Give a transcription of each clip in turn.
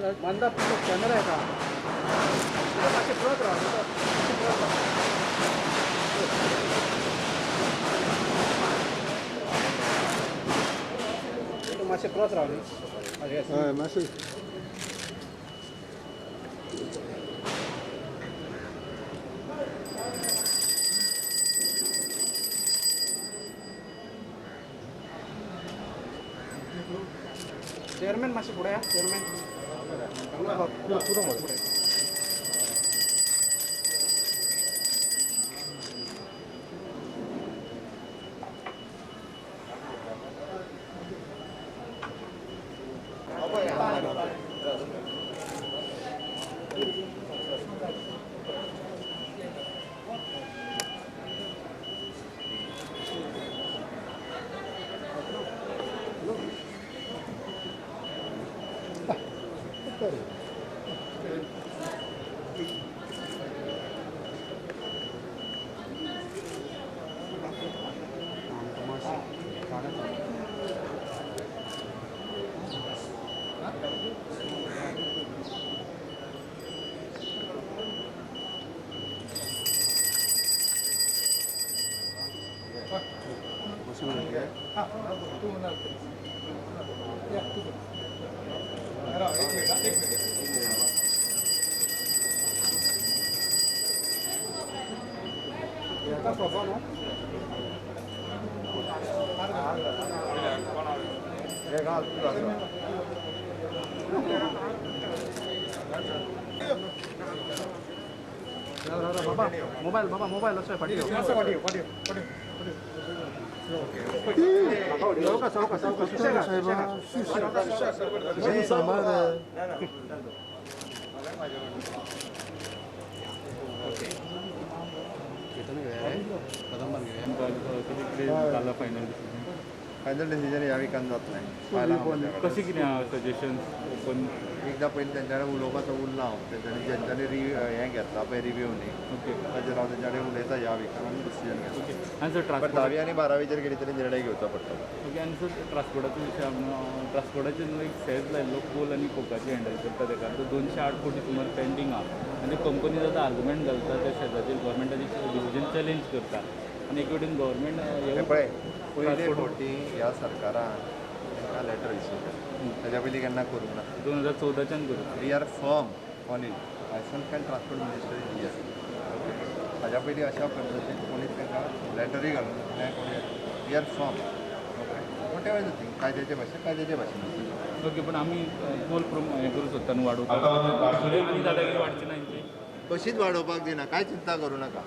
मंदा camera आहे का मासे पळत राहा मासे पळत राहा मासे चेअरमॅन मासे पुढे आहे चेअरमॅन पुढे बाबा मोबाईल असं पाठीव फायनल डिसिजन ह्या विकान जात नाही कशी कितें सजेशन पण एकदा पयलीं तेंच्याकडे उलोवपाचो उरला हांव तेंच्यांनी जेंच्यांनी हें घेतला पळय रिव्यू न्ही ओके ताचेर हांव तेंच्या कडेन उलयता ह्या विकान आनी डिसिजन घेता ओके आनी सर पण ट्रान्सपोर्ट 10वी आनी 12वीचेर कितें तरी निर्णय घेवचो पडटलो ओके आनी सर ट्रान्सपोर्टाचो विशय ट्रान्सपोर्टाचे एक सेज लायिल्लो कोल आनी कोकाची हँडल करता तेका तो 208 कोटी सुमार पेंडींग आहा आनी कंपनी आतां आर्ग्युमेंट घालता त्या शेजाचेर गव्हर्मेंटाची डिसिजन चॅलेंज करता आनी एक वटेन गव्हर्मेंट पळय पयले फावटी ह्या सरकारान तांकां लेटर इश्यू केलें ताच्या पयलीं केन्ना करूंक ना 2014च्यान करून we are firm on it licence can transport minister is ताच्या पयलीं अशा पद्दतीन कोणीच तांकां लेटरी घालूंक ना कोणी we are firm okay whatever the thing कायद्याचे भाशेन ओके पण आमी कोल हें करूं सोदता न्हू वाडोवपाक आनी दादागिरी वाडची ना हेंची कशीच वाडोवपाक दिना कांय चिंता करूं नाका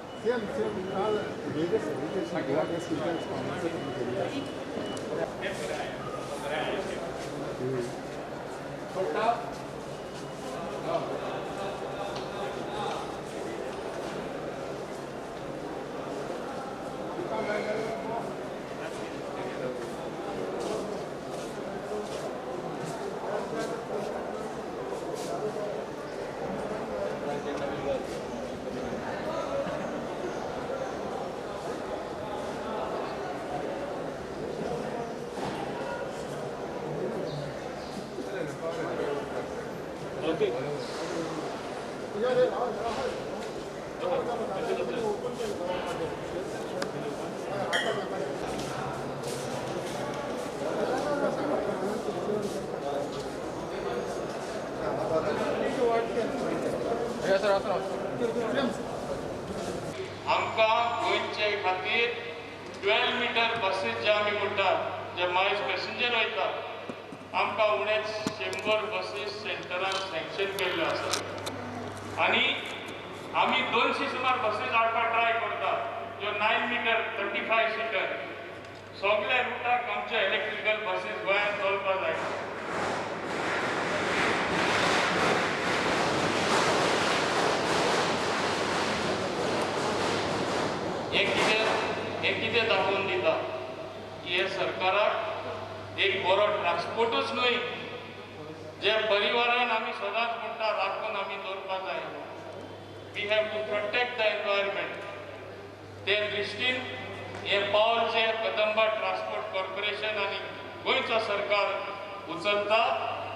ओके आमकां गोंयचे खातीर 12 मिटर बसीस जे आमी म्हणटात जे मायज पॅसेंजर वयता आमकां उणेच 100 बसीस सेंटरान सँक्शन केल्ल्यो आसात आनी आमी 200 सुमार बसीस हाडपाक ट्राय करता ज्यो 9 मिटर 35 सीटर सगळ्या रुटाक आमचे इलेक्ट्रिकल बसीस गोंयांत चलपाक जाय हे कितें दाखोवन दिता की हे सरकाराक एक बरो ट्रान्सपोर्टूच न्हय जे परिवारान आमी सदांच म्हणटा राखून आमी दवरपाक जाय we have to protect the environment ते दृश्टीन हे पावल जे कदंबा ट्रान्सपोर्ट कॉर्पोरेशन आनी गोंयचो सरकार उचलता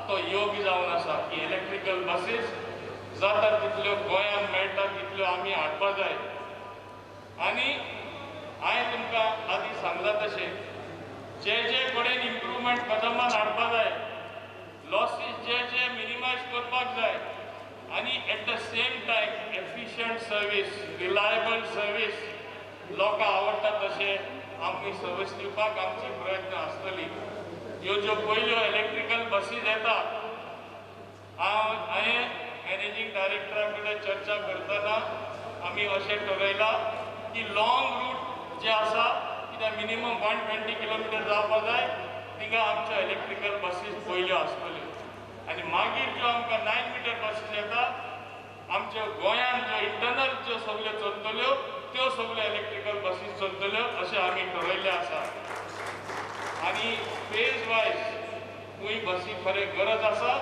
तो योग जावन आसा की इलेक्ट्रिकल बसीस जाता तितल्यो गोंयांत मेळटा तितल्यो आमी हाडपा जाय. आनी हांवें तुमकां आदीं सांगलां तशें जे कडेन इम्प्रुवमेंट कदंबान हाडपा जाय, लॉसीस जे मिनिमायज करपाक जाय आनी at the same time efficient service, reliable service लोकांक आवडटा तशें आमी सर्वीस दिवपाक आमची प्रयत्न आसतली. ह्यो ज्यो पयल्यो इलेक्ट्रिकल बसीस येता, हांवें मॅनेजींग डायरेक्टरा कडेन चर्चा करतना आमी अशें ठरयलां की लॉंग रूट जे आसा, कित्याक मिनिमम 120 किलोमिटर जावपा जाय, थिंगा आमच्यो इलेक्ट्रिकल बसीस पयल्यो आसतल्यो. आनी मागीर ज्यो आमकां 9 मीटर बसीस येता, आमच्यो गोंयांत ज्यो इंटरनल ज्यो सगल्यो चलतल्यो त्यो सगल्यो इलेक्ट्रिकल बसीस चलतल्यो अशें आमी ठरयल्लें आसा. आनी फेज वायज खूंय बसी खरें गरज आसा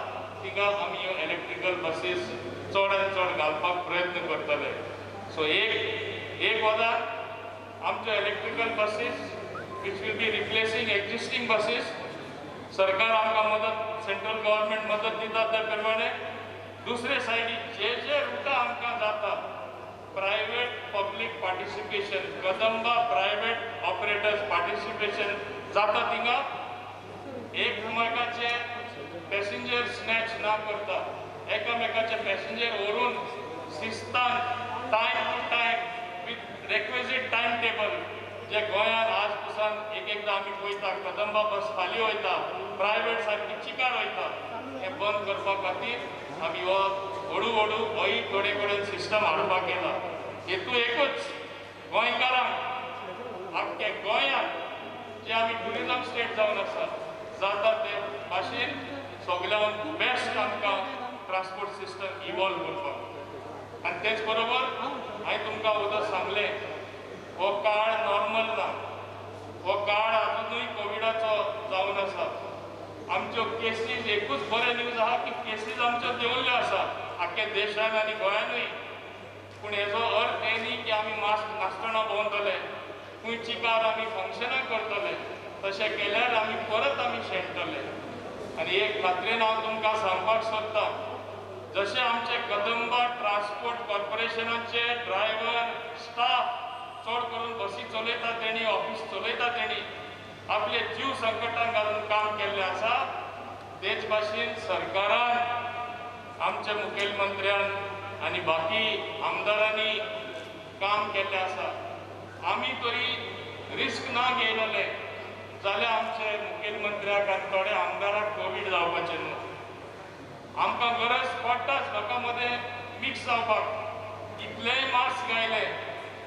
थिंगा आमी ह्यो इलेक्ट्रिकल बसीस चडांत चड घालपाक प्रयत्न करतले. सो एक वदार आमच्यो electrical buses which will be replacing existing buses, सरकार आमकां मदत, सेंट्रल गव्हर्मेंट मदत दिता त्या प्रमाणे. दुसरे सायडीक जे रुटां आमकां जाता, private public participation, Kadamba private operators participation जाता थिंगा एकमेकाचे पॅसेंजर स्नॅच ना करता, एकामेकाचे पॅसेंजर व्हरून शिस्तान time to time with requisite time table, जे गोंयांत आज पसून एकदां आमी पळयता कदंबा बस खाली वयता, प्रायवेट सारकी चिकार वयता, हें बंद करपा खातीर आमी हो हळू हळू होय थोडे कडेन सिस्टम हाडपाक येता. हेतू एकूच, गोंयकारांक आख्खे गोंयांत जे आमी ट्युरिजम स्टेट जावन आसा जाता ते भाशेन सगळ्यान बेस्ट आमकां ट्रान्सपोर्ट सिस्टम इवॉल्व करपाक. आनी तेच बरोबर हांवें तुमकां उदक सांगलें, हो काळ नॉर्मल ना, हो काळ अजुनूय कोविडाचो जावन आसा. आमच्यो केसीस, एकूच बरें न्यूज आहा की केसीस आमच्यो देंवल्ल्यो आसा आख्ख्या देशान आनी गोंयानूय. पूण हेजो अर्थ हे न्ही की आमी मास्क नासतना भोंवतले, खूंय चिकार आमी फंक्शनां करतले, तशें केल्यार आमी परत शेणटले. आनी एक खात्रेन हांव तुमकां सांगपाक सोदतां, जशें आमचे कदंबा ट्रान्सपोर्ट कॉर्पोरेशनाचे ड्रायव्हर, स्टाफ, चड करून बसी चलयता तेणी, ऑफिस चलयता तेणी आपले जीव संकटान घालून काम केल्लें आसा. तेच भाशेन सरकारान, आमच्या मुखेलमंत्र्यान आनी बाकी आमदारांनी काम केल्लें आसा. आमी तरी रिस्क ना घेयनले जाल्यार आमचे मुखेलमंत्र्याक आनी थोडे आमदाराक कोवीड जावपाचें न्हू. आमकां गरज पडटाच लोकां मदें मिक्स जावपाक. कितलेय मास्क घायले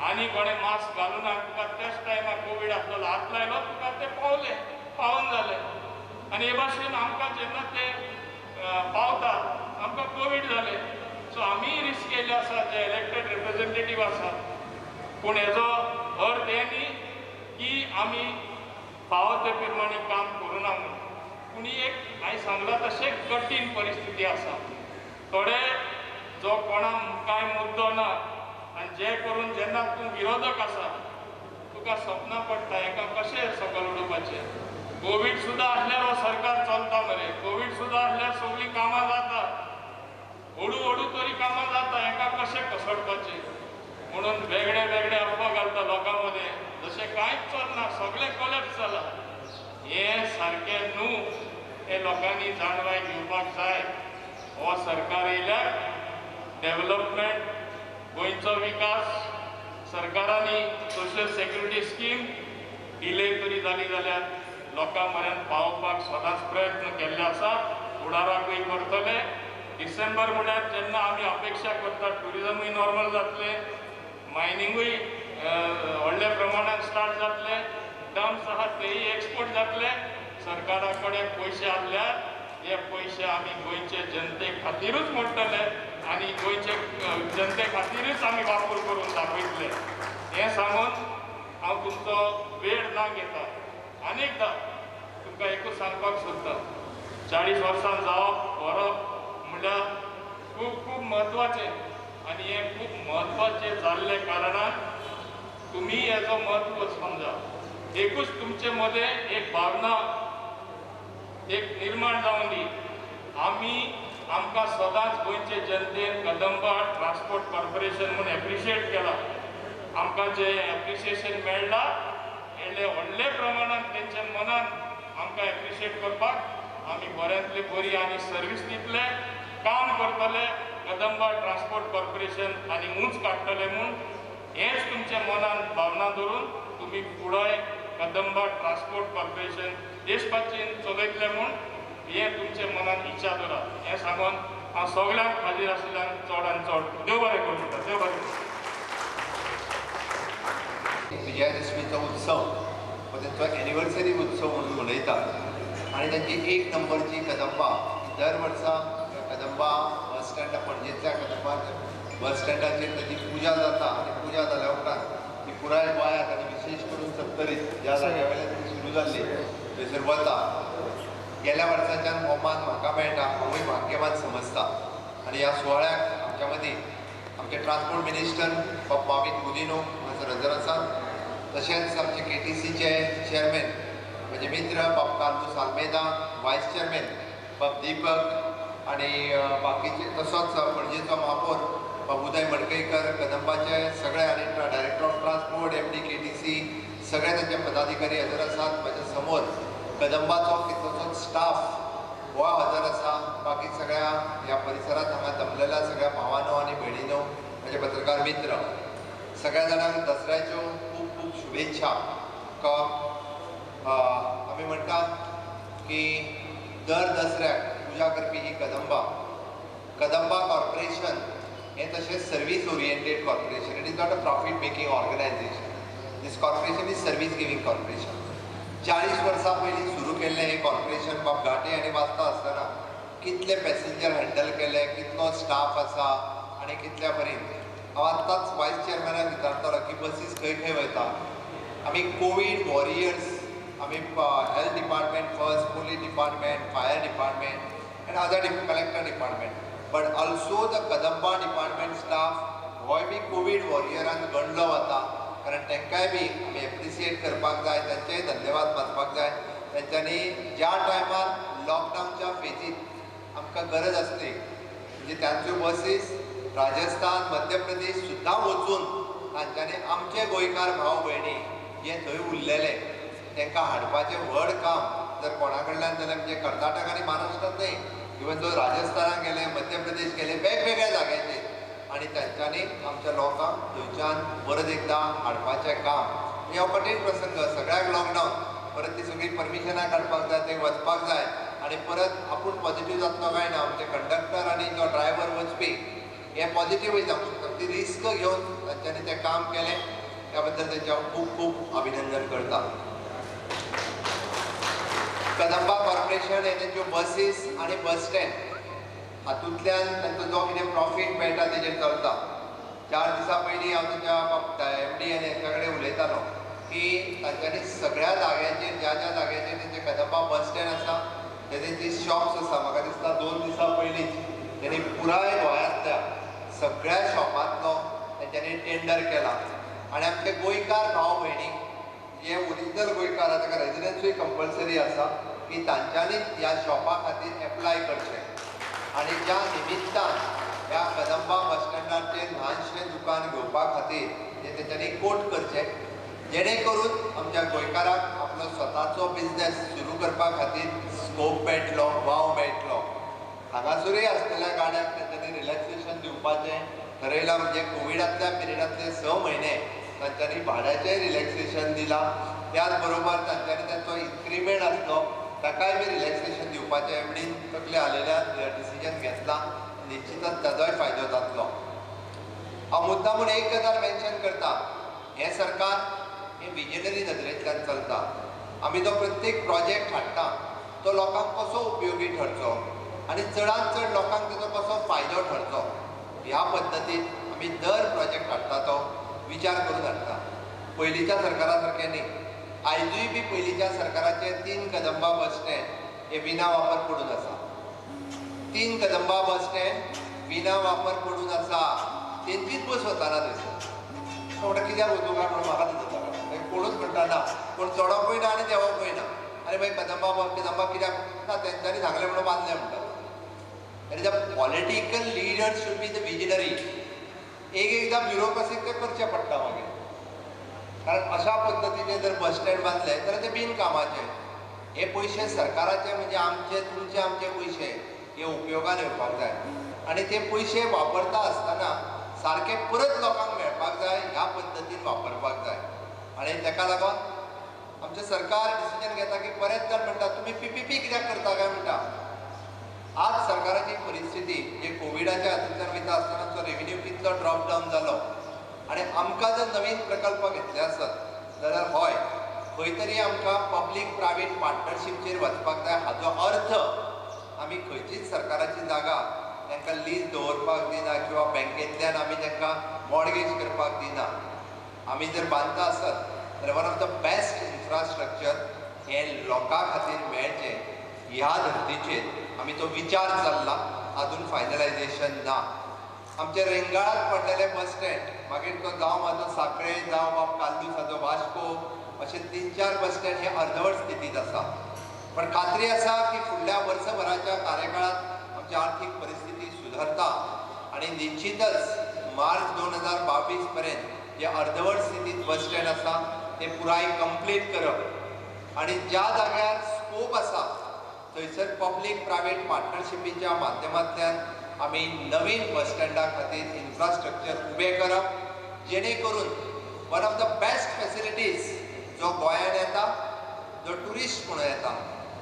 आनी कोणें मास्क घालूं ना, तुका त्याच टायमार कोवीड आसलेलो, हात लायलो तुका तें पावून जालें. आनी हे भाशेन आमकां जेन्ना तें पावता आमकां कोवीड जालें. सो आमी रिस्क केल्ले आसा जे इलेक्टेड रिप्रेझेंटेटीव आसा. पूण हेजो अर्थ हे न्ही की आमी फावो ते प्रमाणे काम करूना म्हणून. पूण ही एक हांवें सांगलां तशें कठीण परिस्थिती आसा. थोडे जो कोणाक कांय मुद्दो ना आनी जे करून जेन्ना तूं विरोधक आसा तुका सपनां पडटा हेका कशें सकयल उडोवपाचें. कोवीड सुद्दां आसल्यार हो सरकार चलता मरे, कोवीड सुद्दां आसल्यार सगळीं कामां जाता, हळू हळू तरी कामां जाता, हेका कशें कसडपाचें म्हणून वेगळे वेगळे अफवा घालता लोकां मदें, जशें कांयच चलना, सगळें कोलॅप्स जाला. हें सारकें न्हू, हे लोकांनी जाणवाय घेवपाक जाय. हो सरकार येयल्यार डेव्हलपमेंट, गोंयचो विकास, सरकारांनी सोशियल सेक्युरिटी स्कीम डिले तरी जाली जाल्यार लोकां पर्यंत पावोवपाक सदांच प्रयत्न केल्ले आसा, फुडाराकूय करतले. डिसेंबर म्हळ्यार जेन्ना आमी अपेक्षा करता ट्युरिजमूय नॉर्मल जातलें, मायनिंगूय व्हडल्या प्रमाणात स्टार्ट जातलें, डम्स आहा तेय एक्सपोर्ट जातले. सरकारा कडेन पयशे आसल्यार हे पयशे आमी गोंयचे जनते खातीरूच मोडटले आनी गोंयचे जनते खातीरूच आमी वापर करून दाखयतले. हें सांगून हांव तुमचो वेळ ना घेता. अनेकदां तुमकां एकूच सांगपाक सोदतां, 40 वर्सां जावप व्हरप म्हणल्यार खूब खूब म्हत्वाचें आनी हें खूब म्हत्वाचें जाल्ले कारणान तुमी हेजो म्हत्व समजा. एकूच तुमचे मदें एक भावना एक निर्माण जावन दी. आमी आमकां सदांच गोंयचे जनतेन कदंबा ट्रान्सपोर्ट कॉर्पोरेशन म्हणून एप्रिशिएट केला. आमकां जे एप्रिसिएशन मेळ्ळा हें व्हडले प्रमाणात तेंच्या मनान आमकां एप्रिशिएट करपाक आमी बऱ्यांतली बरी आनी सर्वीस दितले, काम करतले कदंबा ट्रान्सपोर्ट कॉर्पोरेशन आनी उंच काडटले म्हूण हेच तुमच्या मनान भावना धरून तुमी फुडें कदंबा ट्रान्सपोर्ट कॉर्पोरेशन देशपाचें चलयतले म्हूण हे तुमच्या मनान इच्छा धरा. हें सांगून हांव सगळ्यांक हाजीर आशिल्ल्यांक चडांत चड देव बरें करूं म्हणटा. देव बरें करूं. विजयादशमीचो उत्सव हो त्यांचो एनिवर्सरी उत्सव म्हणून मनयतात आणि त्यांची 1 नंबरची कदंबा दर वर्सा कदंबा बस स्टँड पणजेंतल्या कदंबा बस स्टँडाचेर ताची पुजा जाता आणि पुजा जाल्या उपरांत ती पुराय गोंयांत आनी विशेष करून सत्तरीत ज्या जाग्या वयल्यान ती सुरू जाल्ली थंयसर वता. गेल्या वर्साच्यान हो मान म्हाका मेळटा हांवूय भाग्यवान समजता. आणि ह्या सुवाळ्याक आमच्या मदीं आमचे ट्रान्सपोर्ट मिनिस्टर बाब माविन गुदिनो हांगासर हजर आसात. तशेंच आमचे KTCचे चेअरमॅन म्हजे मित्र बाब कार्लोस आल्मेदा, वायस चेअरमॅन बाब दीपक आणि बाकीचे तसोच पणजेचो महापौर बाब उदय मडकयकर, कदंबाचे सगळे आनी director of transport MD KTC सगळे तांचे पदाधिकारी हजर आसात. म्हज्या समोर कदंबाचो कितलोसोच स्टाफ हो हजर आसा. बाकी सगळ्या ह्या परिसरांत हांगा जमलेल्या सगळ्या भावांनो आनी भयणींनो, म्हजे पत्रकार मित्र, सगळ्या जाणांक दसऱ्याच्यो खूब खूब शुभेच्छा. आमी म्हणटा की दर दसऱ्याक पुजा करपी ही कदंबा कॉर्पोरेशन हें तशेंच service oriented corporation. It is not a profit making organisation. This corporation is service giving corporation. 40 वर्सां पयलीं सुरू केल्लें हें कॉर्पोरेशन बाब घाटी आनी वाचता आसतना कितले पॅसेंजर हँडल केले, कितलो स्टाफ आसा आनी कितल्या परीन. हांव आत्ताच वायस चेअरमॅनाक विचारतालो की बसीस खंय खंय वयता. आमी कोवीड वॉरियर्स, आमी health department first, police department, fire department end other collector department, but also the Kadamba department staff होय बी कोवीड वॉरियरान गणलो वता. कारण तांकांय बी आमी एप्रिसिएट करपाक जाय, तांचेय धन्यवाद मानपाक जाय. तांच्यांनी ज्या टायमार लॉकडावनच्या फेजीत आमकां गरज आसली म्हणजे त्यांच्यो बसीस राजस्थान, मध्य प्रदेश सुद्दां वचून तांच्यांनी आमचे गोंयकार भाव भयणी जे थंय उरलेले तांकां हाडपाचें व्हड काम जर कोणा कडल्यान जाल्यार म्हणजे कर्नाटक आनी महाराष्ट्रांत न्हय, इवन जो राजस्थानाक गेले, मध्य प्रदेश गेले, वेगवेगळ्या जाग्यांचेर आणि तांच्यांनी आमच्या लोकांक थंयच्यान परत एकदां हाडपाचें काम. हो कठीण प्रसंग, सगळ्याक लॉकडावन, परत ती सगळी परमिशनां काडपाक जाय, थंय वचपाक जाय आनी परत आपूण पॉझिटीव जातलो काय ना. आमचे कंडक्टर आनी जो ड्रायव्हर वचपी हे पॉझिटीवूय जावंक शकता. ती रिस्क घेवन तांच्यांनी तें काम केलें, त्या बद्दल तांचे हांव खूब खूब अभिनंदन करता. कदंबा कॉर्पोरेशन हे तेंच्यो बसीस आनी बस स्टँड हातूंतल्यान तांचो जो कितें प्रॉफीट मेळटा तेजेर चलता. 4 दिसां पयलीं हांव तांच्या MD आनी हांच्या कडेन उलयतालो की तांच्यांनी सगळ्या जाग्यांचेर ज्या ज्या जाग्यांचेर तेंचे कदंबा बस स्टँड आसा ते तेंची शॉप्स आसा. म्हाका दिसता 2 दिसां पयलींच तेणी पुराय गोंयांतल्या सगळ्या शॉपांतलो तेंच्यांनी टेंडर केला आनी आमचे गोंयकार भाव भयणी जे ओरिजिनल गोंयकार आसा ताका रेजिडन्सूय कंपल्सरी आसा की तांच्यांनी ह्या शॉपा खातीर एप्लाय करचें. आणि ज्या निमित्तान ह्या कदंबा बस स्टँडाचेर ल्हानशें दुकान घेवपा खातीर जे तेंच्यांनी कोट करचें, जेणे करून आमच्या गोंयकाराक आपलो स्वताचो बिझनेस सुरू करपा खातीर स्कोप मेळटलो, वाव मेळटलो. हांगासरूय आसलेल्या गाड्यांक तेंच्यांनी रिलॅक्सेशन दिवपाचें ठरयलां. म्हणजे कोविडांतल्या पिरियडांतले 6 म्हयने तांच्यांनी भाड्याचें रिलॅक्सेशन दिलां. त्याच बरोबर तांच्यांनी तांचो इन्क्रिमेंट आसलो ताकाय बी रिलॅक्सेशन दिवपाचें एमडीन तकले हालयल्यान डिसिजन घेतला. निश्चितच ताजोय फायदो जातलो. हांव मुद्दामून एक गजाल मेन्शन करता, हें सरकार हें विजनरी नदरेंतल्यान चलता. आमी जो प्रत्येक प्रोजेक्ट हाडटा तो लोकांक कसो उपयोगी ठरचो आनी चडांत चड लोकांक ताजो कसो फायदो ठरचो ह्या पद्दतीन आमी दर प्रोजेक्ट हाडटा तो विचार करून हाडटा. पयलींच्या सरकारा सारकें न्ही. आयजूय बी पयलींच्या सरकाराचे 3 कदंबा बस स्टँड हे विना वापर पडून आसा. 3 कदंबा बस स्टँड विना वापर पडून आसा. तेंचीच बस वताना थंयसर. म्हणटा कित्याक वचूं काय म्हणून म्हाका दिसता कोणूच म्हणटा ना, कोण चडोवपूय ना आनी देंवोकूय ना. आरे भाई कदंबा कित्याक ना, तेंच्यांनी सांगलें म्हणून बांदलें म्हणटा. And the political leaders should be the visionary. एकदा ब्युरोक्रेसीक ते करचे पडटा मागीर, कारण अशा पद्दतीने जर बस स्टँड बांधले तर ते बिनकामाचे. हे पैसे सरकाराचे म्हणजे आमचे तुमचे पैसे हे उपयोगान येवपाक जाय आणि ते पैसे वापरता आसतना सारखे परत लोकांक मेळपाक जाय ह्या पद्दतीन वापरपाक जाय. आणि ताका लागून आमचे सरकार डिसिजन घेता की बरेच जाण म्हणटा तुम्ही PPP कित्याक करता काय म्हणटा. आज सरकाराची परिस्थिती जे कोविडाच्या हातूंतल्यान वयता आसतना तो रेव्हेन्यू कितलो ड्रॉप डावन जालो आणि आमकां जर नवीन प्रकल्प घेतले आसत जाल्यार हय खंय तरी आमकां पब्लीक प्रायवेट पार्टनरशिपचेर वचपाक जाय. हाचो अर्थ आमी खंयचीच सरकाराची जागा तांकां लीज दवरपाक दिना किंवा बँकेंतल्यान आमी तांकां मॉर्गेज करपाक दिना. आमी जर बांदता आसत जाल्यार one of the best infrastructure हे लोकां खातीर मेळचें ह्या धर्तीचेर आमी तो विचार चल्ला. अजून फायनलायझेशन ना. आमचे रेंगाळात पडलेले बस स्टँड मागीर तो जावं म्हाजो सांखळे जावं वा कालूसाचो वास्को अशे 3-4 बस स्टँड हे अर्धवट स्थितीत आसा. पण खात्री आसा की फुडल्या वर्सभराच्या कार्यकाळात आमची आर्थीक परिस्थिती सुधारता आणि निश्चितच मार्च 2022 पर्यंत जे अर्धवट स्थितीत बस स्टँड आसा ते पुराय कंप्लीट करप आणि ज्या जाग्यार स्कोप आसा थंयसर पब्लीक प्रायवेट पार्टनरशिपीच्या माध्यमांतल्यान आमी नवीन बस स्टँडा खातीर इन्फ्रास्ट्रक्चर उबें करप जेणे करून one of the best facilities जो गोंयांत येता, जो ट्युरिस्ट म्हणून येता,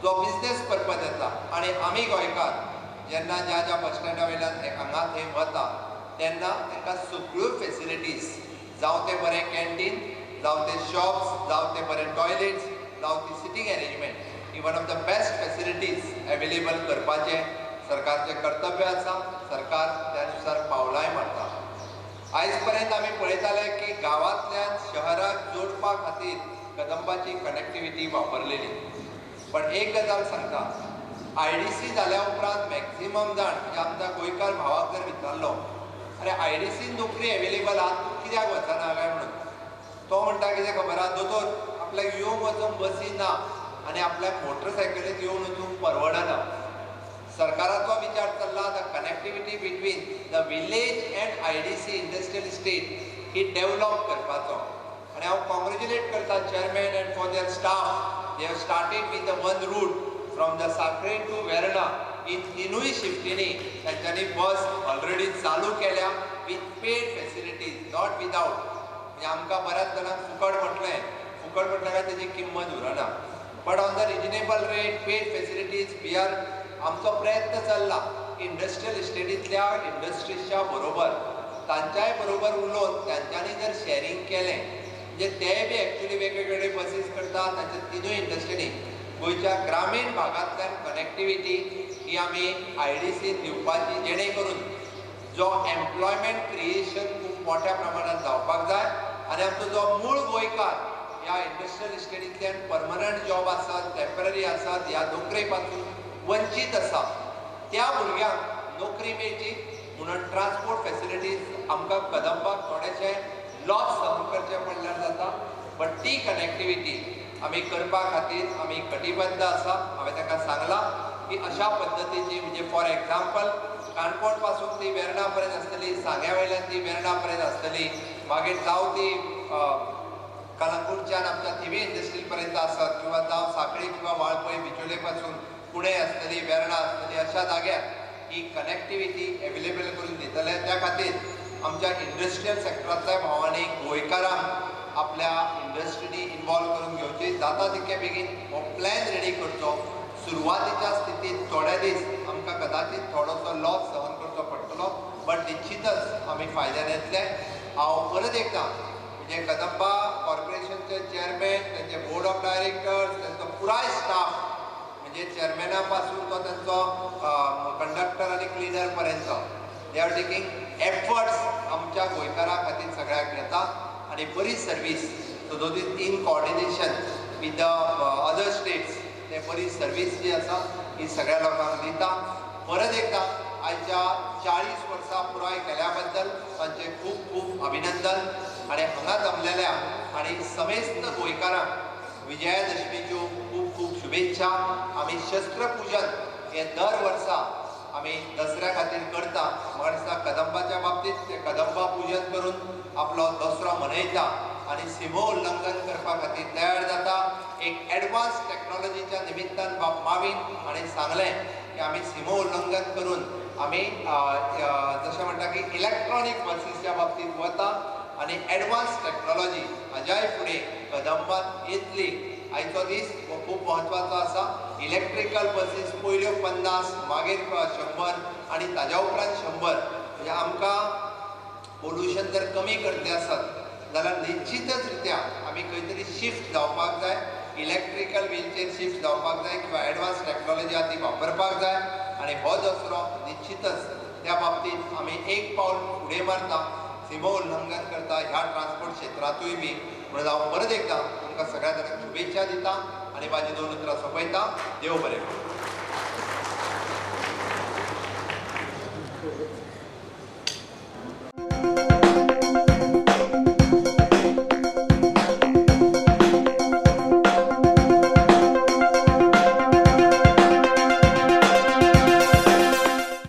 जो बिझनेस पर्पज येता आणि आमी गोंयकार जेन्ना ज्या बस स्टँडा वयल्यान हांगा थंय वता तेन्ना तांकां सगळ्यो फॅसिलिटीज जावं ते बरें कॅन्टीन, जावं ते शॉप्स, जावं ते बरें टॉयलेट्स, जावं ती सिटींग अरेंजमेंट ही one of the best facilities available करपाचें सरकारचें कर्तव्य आसा. सरकार त्यानुसार पावलांय मारता. आयज पर्यंत आमी पळयताले की गांवांतल्यान शहराक जोडपा खातीर कदंबाची कनेक्टिविटी वापरलेली. पण एक गजाल सांगता, IDC जाल्या उपरांत मॅक्झिमम जाण म्हणजे आमच्या गोंयकार भावाक जर विचारलो अरे IDC नोकरी अवेलेबल आहा तूं कित्याक वचना काय म्हणून, तो म्हणटा कितें खबर आहा दोतोर आपल्याक येवंक वचूंक बसी ना आणि आपल्याक मोटरसायकलीत येवन वचूंक परवडना. सरकाराचो विचार चल्ला the connectivity between the village and IDC industrial estate ही डेव्हलप करपाचो. आणि हांव कॉंग्रॅच्युलेट करता chairman and for their staff. They have started with the one route from the Sankhali to Verna in तिनूय शिफ्टींनी तांच्यांनी बस ऑलरेडी चालू केल्या with paid facilities, not without. म्हणजे आमकां बऱ्याच जाणांक फुकट म्हटलें काय तेजी किंमत उरना. But on the reasonable rate, paid facilities, we are आमचो प्रयत्न चल्ला इंडस्ट्रियल इस्टेटींतल्या इंडस्ट्रीजच्या बरोबर तांच्याय बरोबर उलोवन तांच्यांनी जर शेअरिंग केलें म्हणजे ते बी एक्चुली वेगवेगळे बसीस करतात तांच्या तिनूय इंडस्ट्रीनी गोंयच्या ग्रामीण भागांतल्यान कनेक्टिविटी ही आमी IDCन दिवपाची जेणे करून जो एम्प्लॉयमेंट क्रिएशन खूब मोठ्या प्रमाणात जावपाक जाय आनी आमचो जो मूळ गोंयकार ह्या इंडस्ट्रियल इस्टेटींतल्यान परमनंट जॉब आसत, टेम्पररी आसत, ह्या नोकरे पासून वंचीत आसा त्या भुरग्यांक नोकरी मेळची म्हणून ट्रान्सपोर्ट फॅसिलिटीज आमकां कदंबाक थोडेशे लॉस सहन करचे पडल्यार जाता. बट ती कनेक्टिविटी आमी करपा खातीर आमी कटिबद्ध आसा. हांवें ताका सांगलां की अशा पद्दतीची म्हणजे फॉर एग्जाम्पल काणकोण पासून ती वेर्णा पर्यंत आसतली, सांग्या वयल्यान ती वेर्णा पर्यंत आसतली, मागीर जावं ती कलंगूटच्यान आमच्या थिवी इंडस्ट्री पर्यंत आसत किंवा जावं सांखळी किंवा वाळपय बिचोले पासून पुणे आसतली, वेर्णा आसतली, अशा जाग्यार ही कनेक्टिविटी अवेलेबल करून दितले. त्या खातीर आमच्या इंडस्ट्रियल सेक्टरांतल्या भावांनी गोंयकारांक आपल्या इंडस्ट्रीनी इन्वॉल्व करून घेवची. जाता तितके बेगीन हो प्लॅन रेडी करचो. सुरवातीच्या स्थितीत थोडे दीस आमकां कदाचित थोडोसो लॉस सहन करचो पडटलो, बट निश्चितच आमी फायद्यान येतले. हांव परत एकदां म्हणजे कदंबा कॉर्पोरेशनचे चेअरमॅन, त्यांचे बोर्ड ऑफ डायरेक्टर्स, त्यांचो पुराय स्टाफ म्हणजे चेअरमॅना पासून तो त्यांचो कंडक्टर आणि क्लिनर पर्यंत दे आर टेकिंग एफर्ट्स आमच्या गोंयकारां खातीर सगळ्याक घेता आणि बरी service so in coordination with the other states ते बरी सर्वीस जी आसा ही सगळ्या लोकांक दिता. परत एकदा आयच्या 40 वर्सां पुराय केल्या बद्दल तांचे खूब खूब अभिनंदन आणि हांगा जमलेल्या आणि समेस्त गोंयकारांक विजयादशमीच्यो खूब खूब शुभेच्छा. आमी शस्त्र पुजन हे दर वर्सा आमी दसऱ्या खातीर करता. म्हाका दिसता कदंबाच्या बाबतींत ते कदंबा पुजन करून आपलो दसरो मनयता आनी सीमो उल्लंघन करपा खातीर तयार जाता. एक एडवान्स टॅक्नॉलॉजीच्या निमित्तान बाब मावीन हाणें सांगलें की आमी सीमो उल्लंघन करून आमी जशें म्हणटा की इलेक्ट्रॉनीक बसीसच्या बाबतींत वता आनी एडवान्स टॅक्नॉलॉजी हाज्याय फुडें कदंबात येतली. आयचो दीस हो खूब म्हत्वाचो आसा. इलेक्ट्रिकल बसीस पयल्यो 50 मागीर 100 आनी ताज्या उपरांत 100. म्हणजे आमकां पोल्युशन जर कमी करचें आसत जाल्यार निश्चितच रित्या आमी खंय तरी शिफ्ट जावपाक जाय. इलेक्ट्रिकल व्हीलचेर शिफ्ट जावपाक जाय किंवा एडवान्स टॅक्नॉलॉजी आहा ती वापरपाक जाय. आनी हो दसरो निश्चितच त्या बाबतींत आमी एक पावल फुडें मारता, सीमो उल्लंघन करता ह्या ट्रान्सपोर्ट क्षेत्रांतूय बी. म्हणून हांव परत एकदां तुमकां सगळ्या जाणांक शुभेच्छा दिता आनी म्हाजी 2 उतरां सोंपयता. देव बरें करूं.